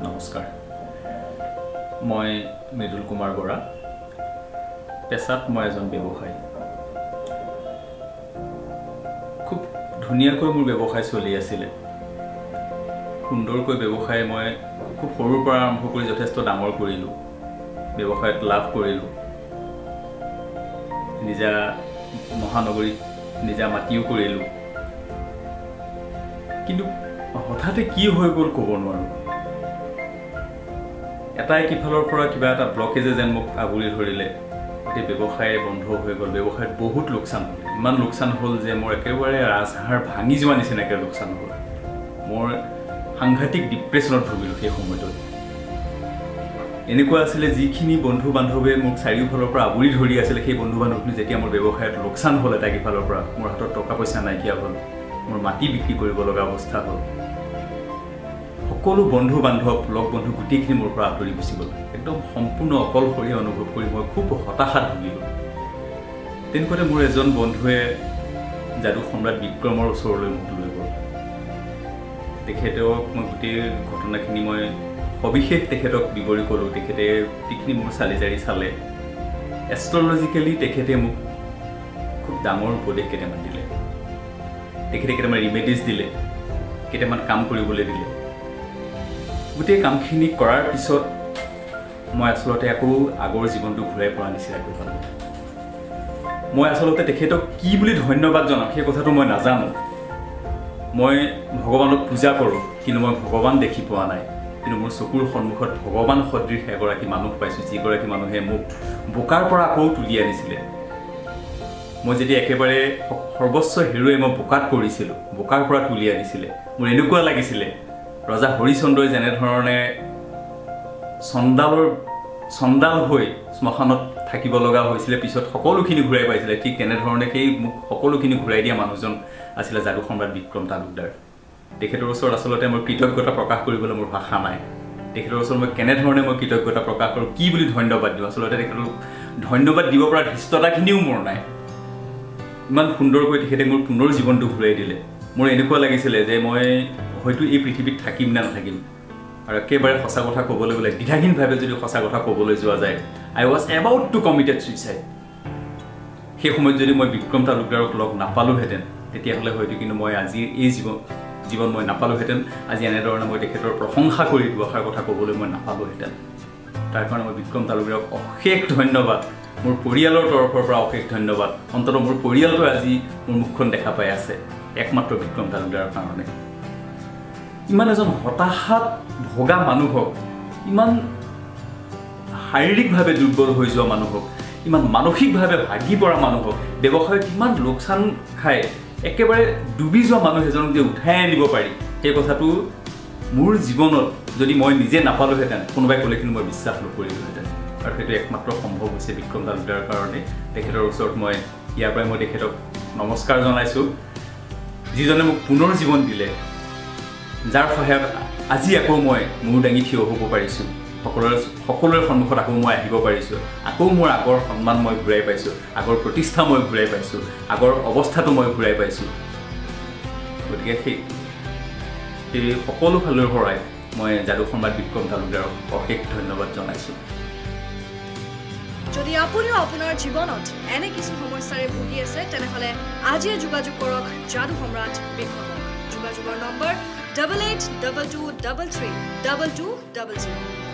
নমস্কাৰ মই মৃদুল কুমাৰ বৰা পেছাত মই এজন ব্যৱসায়ী খুব ধুনীয়াকৈ মোৰ ব্যৱসায় চলি আছিল সুন্দৰকৈ ব্যৱসায় মই খুব সৰুৰ পৰা আৰম্ভ কৰি যথেষ্ট ডাঙৰ কৰিলো ব্যৱসায়ত লাভ কৰিলো নিজা মহানগৰীত নিজা মাটিও কৰিলো কিন্তু হঠাতে কি হৈ গ'ল ক'ব নোৱাৰো এটাই কিফালৰ পৰা কিবা এটা ব্লকেজে যেন মোক আগুৰি ধৰিলে এই ব্যৱসায় বন্ধ হৈ গ'ল ব্যৱসায়ত বহুত লোকচান হ'ল ইমান লোকচান হ'ল যে মোৰ একেবাৰে ৰাজহাড় ভাঙি যোৱা নিচিনাকৈ লোকচান হ'ল মোৰ সাংঘাতিক ডিপ্ৰেছনত ভুগিলো সেই সময়টোত এনেকুৱা আছিলে যিখিনি বন্ধু বান্ধৱে মোক চাৰিওফালৰ পৰা আগুৰি ধৰি আছিল সেই বন্ধু বান্ধৱখিনি যেতিয়া মোৰ ব্যৱসায়ত লোকচান হ'ল এটা কিফালৰ পৰা মোৰ হাতত টকা পইচা নাইকিয়া হ'ল মোৰ মাটি বিক্ৰী কৰিব লগা অৱস্থা হ'ল সকলো বন্ধু বান্ধৱ লগ বন্ধু গুটিখিনি মোৰ পৰা আঁতৰি গুচি গ'ল একদম সম্পূৰ্ণ অকলশৰীয়া অনুভৱ কৰি মই খুব হতাশাত ভুগিলোঁ তেনেকুৱাতে মোৰ এজন বন্ধুৱে যাদু সম্ৰাট বিক্ৰমৰ ওচৰলৈ মোক লৈ গ'ল তেখেতক মই গোটেই ঘটনাখিনি মই সবিশেষ তেখেতক বিৱৰি ক'লোঁ তেখেতে গোটেইখিনি মোৰ চালি জাৰি চালে এষ্ট্ৰলজিকেলি তেখেতে মোক খুব ডাঙৰ উপদেশ কেইটামান দিলে তেখেতে কেইটামান ৰিমেডিজ দিলে কেইটামান কাম কৰিবলৈ দিলে গোটেই কামখিনি কৰাৰ পিছত মই আচলতে আকৌ আগৰ জীৱনটো ঘূৰাই পোৱা নিচিনাকৈ পালোঁ মই আচলতে তেখেতক কি বুলি ধন্যবাদ জনাম সেই কথাটো মই নাজানো মই ভগৱানক পূজা কৰোঁ কিন্তু মই ভগৱান দেখি পোৱা নাই কিন্তু মোৰ চকুৰ সন্মুখত ভগৱান সদৃশ এগৰাকী মানুহ পাইছোঁ যিগৰাকী মানুহে মোক বোকাৰ পৰা আকৌ তুলি আনিছিলে মই যেতিয়া একেবাৰে সৰ্বস্ব হেৰুৱাই মই বোকাত পৰিছিলোঁ বোকাৰ পৰা তুলি আনিছিলে মোৰ এনেকুৱা লাগিছিলে ৰজা হৰিচন্দ্ৰই যেনেধৰণে চণ্ডাল হৈ শ্মশানত থাকিব লগা হৈছিলে পিছত সকলোখিনি ঘূৰাই পাইছিলে ঠিক তেনেধৰণে সেই মোক সকলোখিনি ঘূৰাই দিয়া মানুহজন আছিলে যাদু সম্ৰাট বিক্ৰম তালুকদাৰ তেখেতৰ ওচৰত আচলতে মোৰ কৃতজ্ঞতা প্ৰকাশ কৰিবলৈ মোৰ ভাষা নাই তেখেতৰ ওচৰত মই কেনেধৰণে মই কৃতজ্ঞতা প্ৰকাশ কৰোঁ কি বুলি ধন্যবাদ দিওঁ আচলতে তেখেতক ধন্যবাদ দিব পৰা ধৃষ্টতাখিনিও মোৰ নাই ইমান সুন্দৰকৈ তেখেতে মোৰ পুনৰ জীৱনটো ঘূৰাই দিলে মোৰ এনেকুৱা লাগিছিলে যে মই হয়তো এই পৃথিৱীত থাকিম না নাথাকিম আৰু একেবাৰে সঁচা কথা ক'বলৈ গ'লে দ্বিধাহীনভাৱে যদি সঁচা কথা ক'বলৈ যোৱা যায় I was about to committed suicide সেই সময়ত যদি মই বিক্ৰম তালুকদাৰক লগ নাপালোহেঁতেন তেতিয়াহ'লে হয়তো কিন্তু মই আজি এই জীৱন মই নাপালোহেঁতেন আজি এনেধৰণে মই তেখেতৰ প্ৰশংসা কৰি দুআষাৰ কথা ক'বলৈ মই নাপালোহেঁতেন তাৰ কাৰণে মই বিক্ৰম তালুকদাৰক অশেষ ধন্যবাদ মোৰ পৰিয়ালৰ তৰফৰ পৰা অশেষ ধন্যবাদ অন্ততঃ মোৰ পৰিয়ালটোৱে আজি মোৰ মুখখন দেখা পাই আছে একমাত্ৰ বিক্ৰম তালুকদাৰৰ কাৰণে ইমান এজন হতাশাত ভগা মানুহক ইমান শাৰীৰিকভাৱে দুৰ্বল হৈ যোৱা মানুহক ইমান মানসিকভাৱে ভাগি পৰা মানুহক ব্যৱসায়ত ইমান লোকচান খাই একেবাৰে ডুবি যোৱা মানুহ এজনক যে উঠাই আনিব পাৰি সেই কথাটো মোৰ জীৱনত যদি মই নিজে নাপালোহেঁতেন কোনোবাই ক'লে কিন্তু মই বিশ্বাস নকৰিলোহেঁতেন আৰু সেইটো একমাত্ৰ সম্ভৱ হৈছে বিক্ৰম তালুকদাৰৰ কাৰণে তেখেতৰ ওচৰত মই ইয়াৰ পৰাই মই তেখেতক নমস্কাৰ জনাইছোঁ যিজনে মোক পুনৰ জীৱন দিলে যাৰ সহায়ত আজি আকৌ মই মূৰ দাঙি থিয় হ'ব পাৰিছোঁ সকলোৰে সন্মুখত আকৌ মই আহিব পাৰিছোঁ আকৌ মোৰ আগৰ সন্মান মই ঘূৰাই পাইছোঁ আগৰ প্ৰতিষ্ঠা মই ঘূৰাই পাইছোঁ আগৰ অৱস্থাটো মই ঘূৰাই পাইছোঁ গতিকে সেই সকলো ফালৰ পৰাই মই যাদু সম্ৰাট বিক্ৰম তালুকদাৰক অশেষ ধন্যবাদ জনাইছোঁ যদি আপুনিও আপোনাৰ জীৱনত এনে কিছু সমস্যাৰে ভুগি আছে তেনেহ'লে আজিয়ে যোগাযোগ কৰক যাদু সম্ৰাট বিক্ৰমক যোগাযোগৰ নম্বৰ 8822332200